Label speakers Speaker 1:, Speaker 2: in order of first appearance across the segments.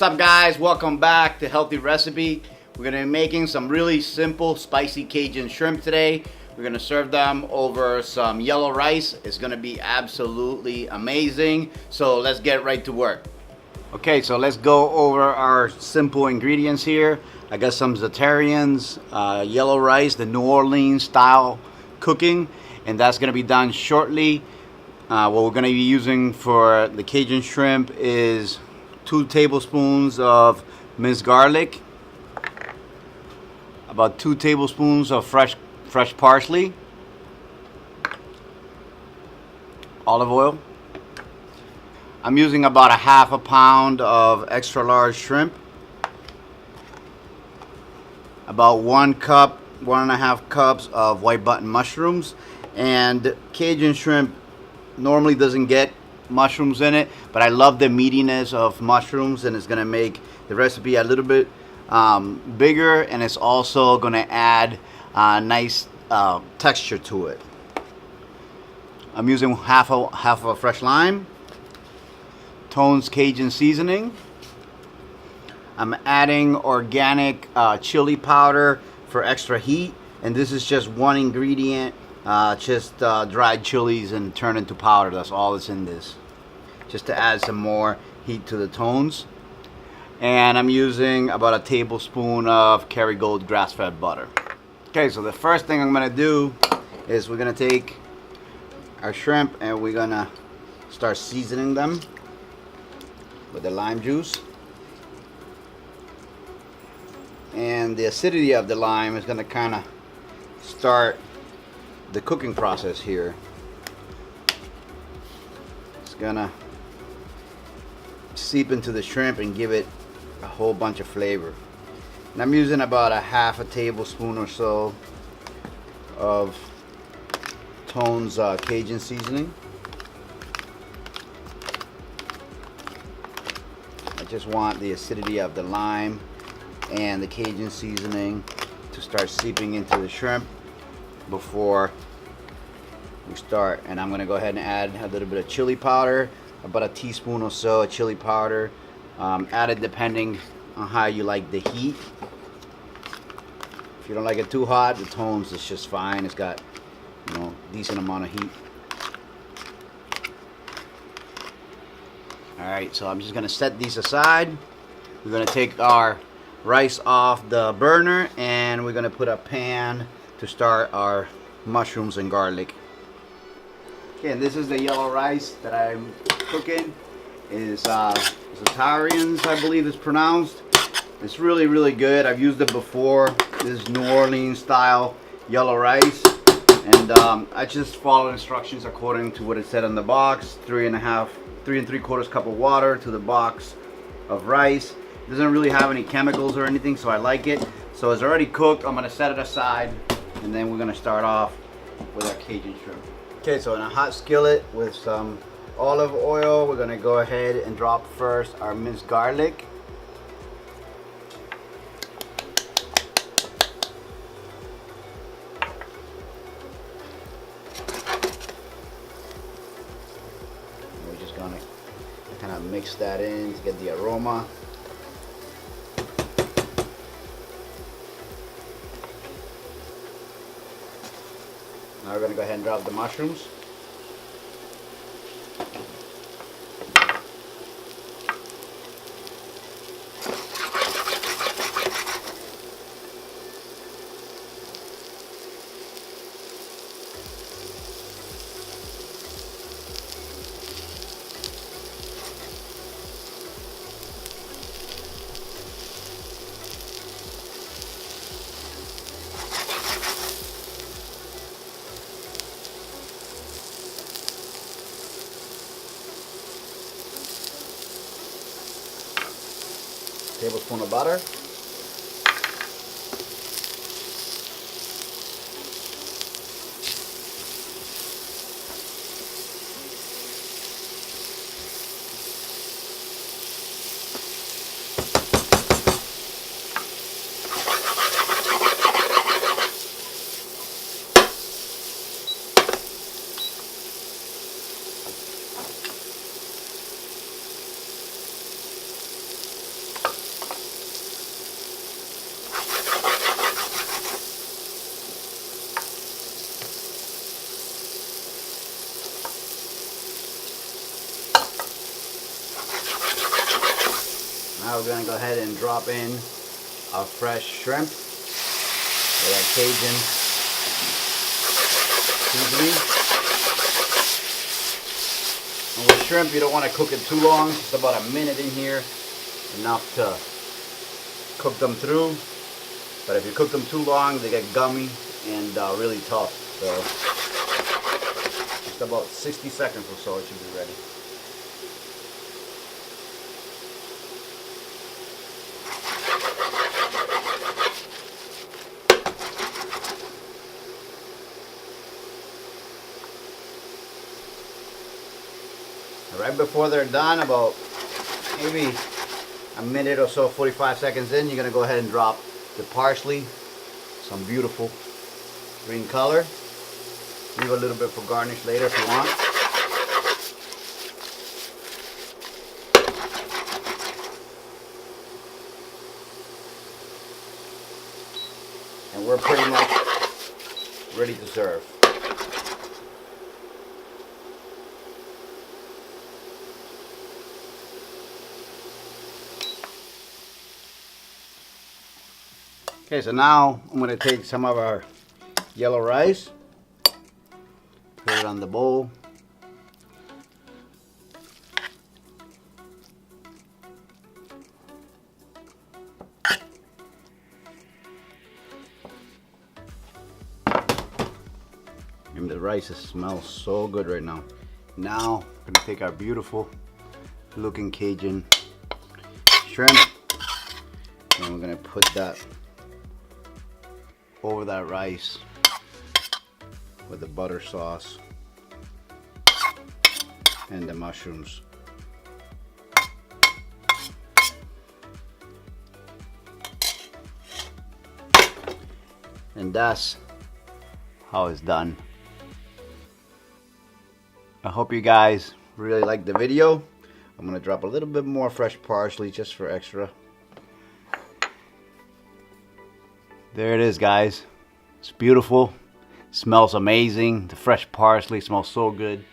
Speaker 1: up, guys? Welcome back to Healthy Recipe. We're gonna be making some really simple spicy Cajun shrimp today. We're gonna serve them over some yellow rice. It's gonna be absolutely amazing. So let's get right to work. Okay, so let's go over our simple ingredients here. I got some Zatarian's yellow rice, the New Orleans style cooking, and that's gonna be done shortly. What we're gonna be using for the Cajun shrimp is 2 tablespoons of minced garlic, about 2 tablespoons of fresh parsley, olive oil. I'm using about a half a pound of extra large shrimp, about 1 cup, 1.5 cups of white button mushrooms. And Cajun shrimp normally doesn't get mushrooms in it, but I love the meatiness of mushrooms, and it's gonna make the recipe a little bit bigger, and it's also gonna add a nice texture to it. I'm using half a fresh lime, Tone's Cajun Seasoning. I'm adding organic chili powder for extra heat, and this is just one ingredient, just dried chilies and turned into powder. That's all that's in this, just to add some more heat to the tones. And I'm using about a tablespoon of Kerrygold grass-fed butter. Okay, so the first thing I'm gonna do is we're gonna take our shrimp and we're gonna start seasoning them with the lime juice. And the acidity of the lime is gonna kind of start the cooking process here. It's gonna seep into the shrimp and give it a whole bunch of flavor. And I'm using about a half a tablespoon or so of Tone's Cajun Seasoning. I just want the acidity of the lime and the Cajun Seasoning to start seeping into the shrimp before we start. And I'm gonna go ahead and add a little bit of chili powder, about a teaspoon or so of chili powder, added depending on how you like the heat. If you don't like it too hot, the Tone's is just fine. It's got, you know, decent amount of heat. Alright, so I'm just gonna set these aside. We're gonna take our rice off the burner and we're gonna put a pan to start our mushrooms and garlic. Okay, and this is the yellow rice that I'm cooking. Is Zatarian's, I believe it's pronounced. It's really, really good. I've used it before. This is New Orleans style yellow rice, and I just follow instructions according to what it said on the box. 3 3/4 cup of water to the box of rice. It doesn't really have any chemicals or anything, so I like it. So it's already cooked. I'm gonna set it aside, and then we're gonna start off with our Cajun shrimp. Okay, so in a hot skillet with some olive oil, we're gonna go ahead and drop first our minced garlic. We're just gonna kind of mix that in to get the aroma. Now we're going to go ahead and drop the mushrooms. Tablespoon of butter. Now we're gonna go ahead and drop in our fresh shrimp with our Cajun seasoning. And with shrimp, you don't want to cook it too long. It's about a minute in here, enough to cook them through. But if you cook them too long, they get gummy and really tough. So just about 60 seconds or so, it should be ready. Right before they're done, about maybe a minute or so, 45 seconds in, you're going to go ahead and drop the parsley, some beautiful green color. Leave a little bit for garnish later if you want. And we're pretty much ready to serve. Okay, so now I'm going to take some of our yellow rice, put it on the bowl. And the rice smells so good right now. Now I'm going to take our beautiful looking Cajun shrimp and we're going to put that over that rice with the butter sauce and the mushrooms. And that's how it's done. I hope you guys really liked the video. I'm gonna drop a little bit more fresh parsley just for extra. There it is, guys. It's beautiful. Smells amazing. The fresh parsley smells so good.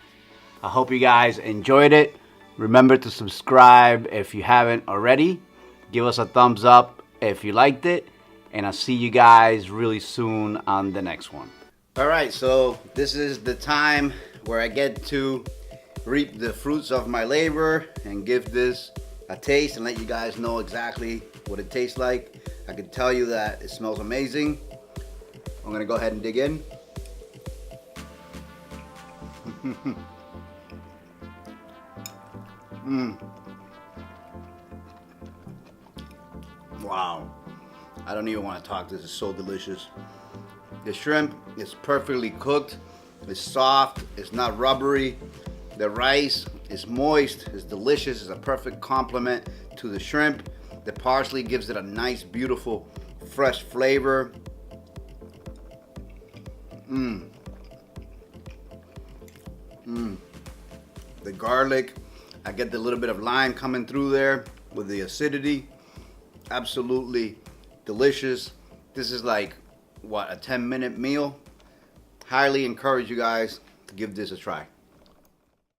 Speaker 1: I hope you guys enjoyed it. Remember to subscribe if you haven't already. Give us a thumbs up if you liked it. And I'll see you guys really soon on the next one. Alright, so this is the time where I get to reap the fruits of my labor and give this a taste and let you guys know exactly what it tastes like. I can tell you that it smells amazing. I'm gonna go ahead and dig in. Wow. I don't even want to talk. This is so delicious. The shrimp is perfectly cooked. It's soft. It's not rubbery. The rice is moist. It's delicious. It's a perfect complement to the shrimp. The parsley gives it a nice, beautiful, fresh flavor. The garlic, I get the little bit of lime coming through there with the acidity. Absolutely delicious. This is like, what, a 10-minute meal? Highly encourage you guys to give this a try.